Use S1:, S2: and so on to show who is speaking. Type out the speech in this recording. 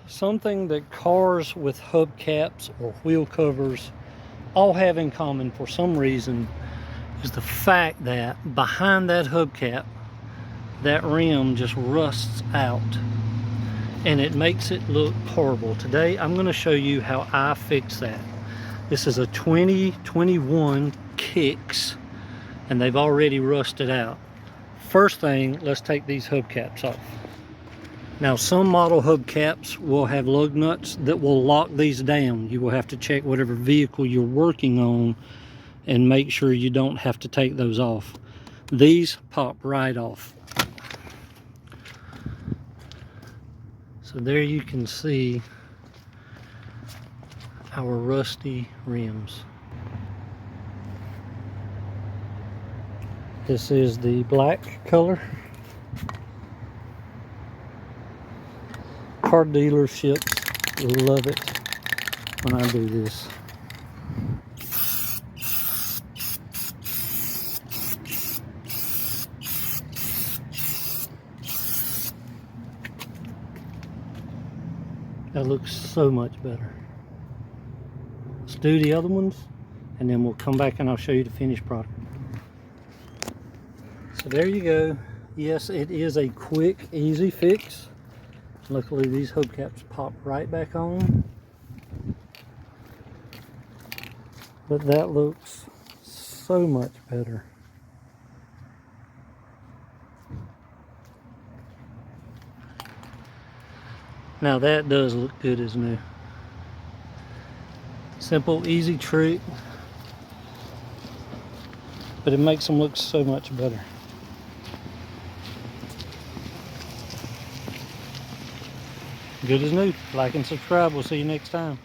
S1: something that cars with hubcaps or wheel covers all have in common for some reason is the fact that behind that hubcap, that rim just rusts out and it makes it look horrible. Today I'm going to show you how I fix that. This is a 2021 Kicks and they've already rusted out. First thing, let's take these hubcaps off. Now some model hubcaps will have lug nuts that will lock these down. You will have to check whatever vehicle you're working on and make sure you don't have to take those off. These pop right off. So there you can see our rusty rims. This is the black color. Car dealerships love it when I do this. That looks so much better. Let's do the other ones and then we'll come back and I'll show you the finished product. So there you go. Yes, it is a quick, easy fix. Luckily these hubcaps pop right back on. But that looks so much better. Now that does look good as new. Simple, easy trick, but it makes them look so much better. Good as new. Like and subscribe. We'll see you next time.